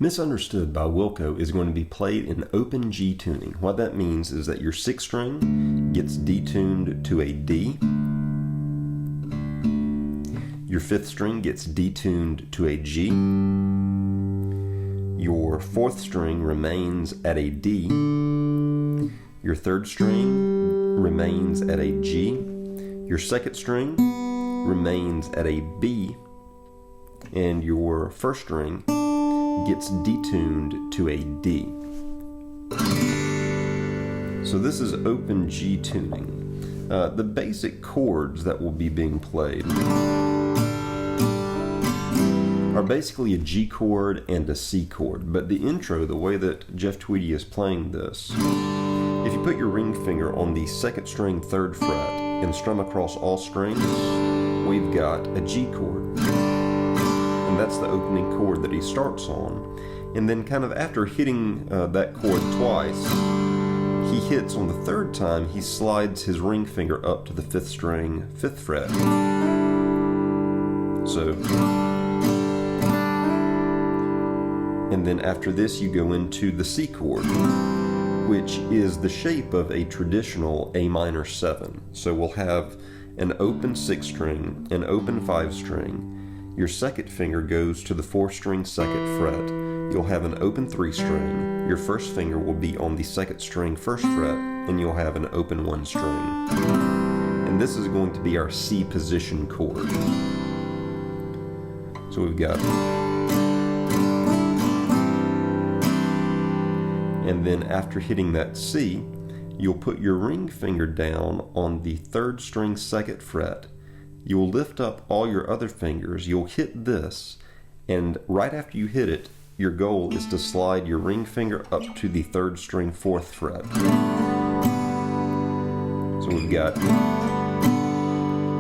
Misunderstood by Wilco is going to be played in open G tuning. What that means is that your 6th string gets detuned to a D. Your 5th string gets detuned to a G. Your 4th string remains at a D. Your 3rd string remains at a G. Your 2nd string remains at a B. And your 1st string gets detuned to a D. So this is open G tuning. The basic chords that will be being played are basically a G chord and a C chord, but the intro, the way that Jeff Tweedy is playing this, if you put your ring finger on the 2nd string 3rd fret and strum across all strings, we've got a G chord. And that's the opening chord that he starts on. And then kind of after hitting that chord twice, he hits on the 3rd time, he slides his ring finger up to the 5th string 5th fret. So, and then after this you go into the C chord, which is the shape of a traditional A minor 7. So we'll have an open 6th string, an open 5 string. Your 2nd finger goes to the 4th string 2nd fret. You'll have an open 3 string. Your 1st finger will be on the 2nd string 1st fret, and you'll have an open 1 string. And this is going to be our C position chord. So we've got, and then after hitting that C, you'll put your ring finger down on the 3rd string 2nd fret. You'll lift up all your other fingers, you'll hit this, and right after you hit it, your goal is to slide your ring finger up to the 3rd string 4th fret. So we've got,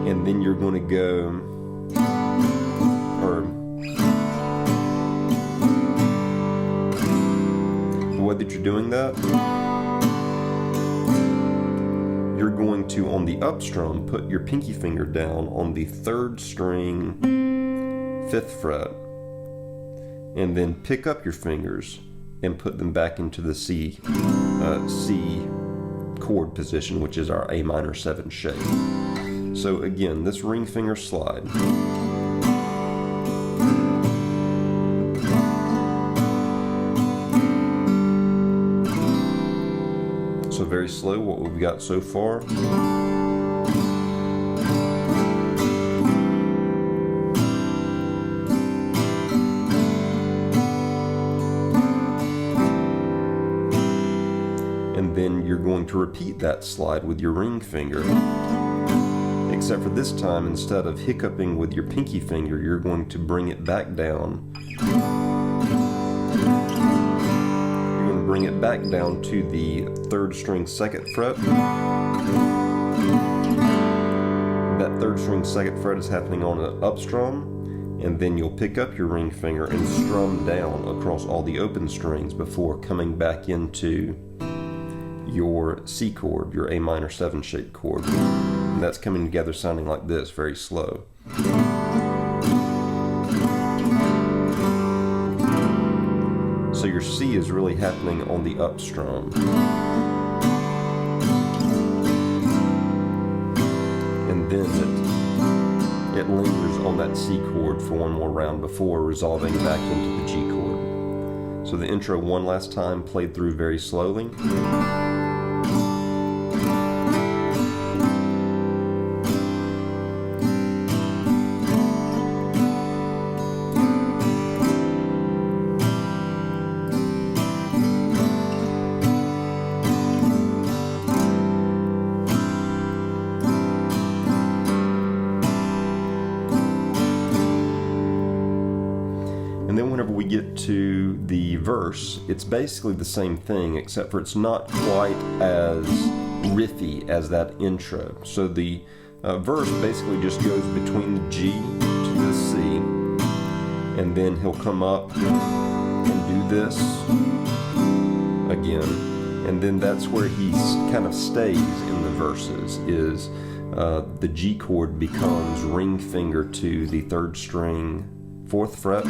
and then you're going to go, or the way that you're doing that, you're going to, on the up strum, put your pinky finger down on the 3rd string 5th fret, and then pick up your fingers and put them back into the C chord position, which is our A minor 7 shape. So again, this ring finger slide. So very slow, what we've got so far. And then you're going to repeat that slide with your ring finger. Except for this time, instead of hiccuping with your pinky finger, you're going to bring it back down. Bring it back down to the 3rd string 2nd fret. That 3rd string 2nd fret is happening on an up strum, and then you'll pick up your ring finger and strum down across all the open strings before coming back into your C chord, your A minor 7 shaped chord. And that's coming together sounding like this, very slow. So your C is really happening on the up strum. And then it lingers on that C chord for one more round before resolving back into the G chord. So the intro one last time, played through very slowly. And then whenever we get to the verse, it's basically the same thing, except for it's not quite as riffy as that intro. So the verse basically just goes between the G to the C, and then he'll come up and do this again. And then that's where he kind of stays in the verses, is the G chord becomes ring finger to the 3rd string 4th fret,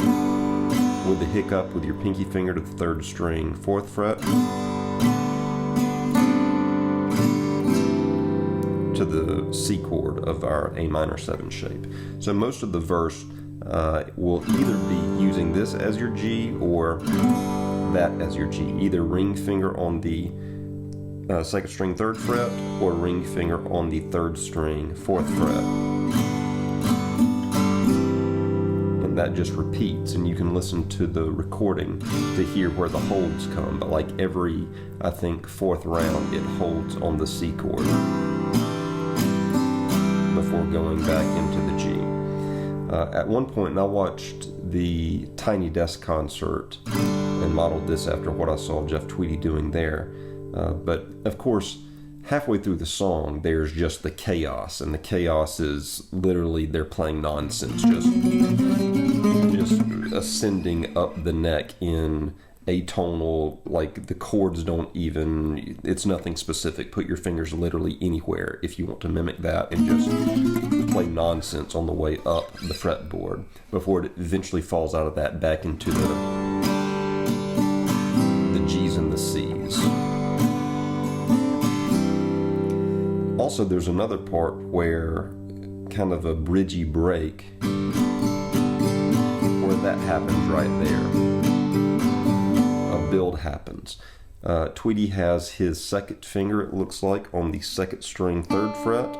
with the hiccup with your pinky finger to the 3rd string, 4th fret, to the C chord of our A minor 7 shape. So most of the verse will either be using this as your G or that as your G. Either ring finger on the 2nd string 3rd fret or ring finger on the 3rd string 4th fret. And that just repeats, and you can listen to the recording to hear where the holds come. But like every, I think, 4th round, it holds on the C chord before going back into the G. At one point, and I watched the Tiny Desk concert and modeled this after what I saw Jeff Tweedy doing there. But of course, halfway through the song, there's just the chaos, and the chaos is literally they're playing nonsense, just ascending up the neck in atonal, like the chords don't even, it's nothing specific. Put your fingers literally anywhere if you want to mimic that and just play nonsense on the way up the fretboard before it eventually falls out of that back into the G's and the C's. Also, there's another part where kind of a bridgy break where that happens right there. Build happens. Tweedy has his 2nd finger, it looks like, on the 2nd string 3rd fret,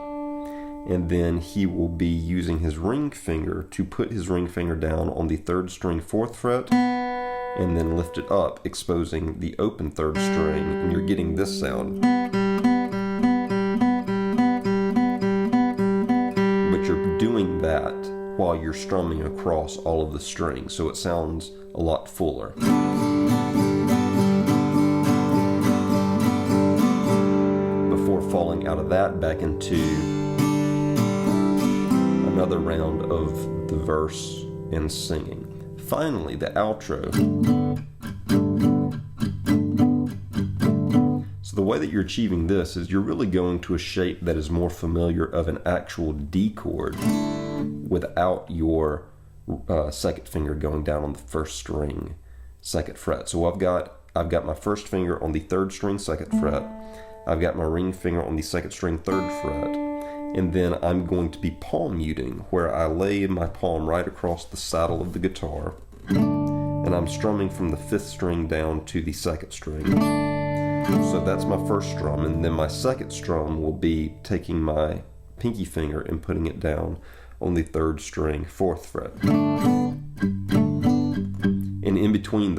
and then he will be using his ring finger to put his ring finger down on the 3rd string 4th fret, and then lift it up, exposing the open 3rd string, and you're getting this sound. But you're doing that while you're strumming across all of the strings, so it sounds a lot fuller. Falling out of that back into another round of the verse and singing. Finally, the outro. So the way that you're achieving this is you're really going to a shape that is more familiar of an actual D chord without your 2nd finger going down on the 1st string 2nd fret. So I've got my 1st finger on the 3rd string 2nd fret. I've got my ring finger on the 2nd string 3rd fret, and then I'm going to be palm muting, where I lay my palm right across the saddle of the guitar, and I'm strumming from the 5th string down to the 2nd string. So that's my 1st strum, and then my 2nd strum will be taking my pinky finger and putting it down on the 3rd string 4th fret. And in between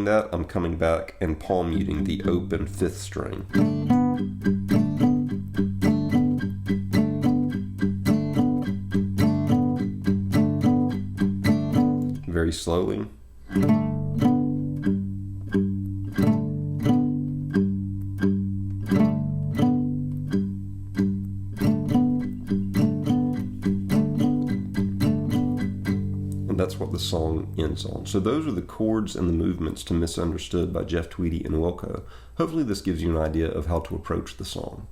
that, I'm coming back and palm muting the open 5th string. Very slowly. That's what the song ends on. So those are the chords and the movements to Misunderstood by Jeff Tweedy and Wilco. Hopefully this gives you an idea of how to approach the song.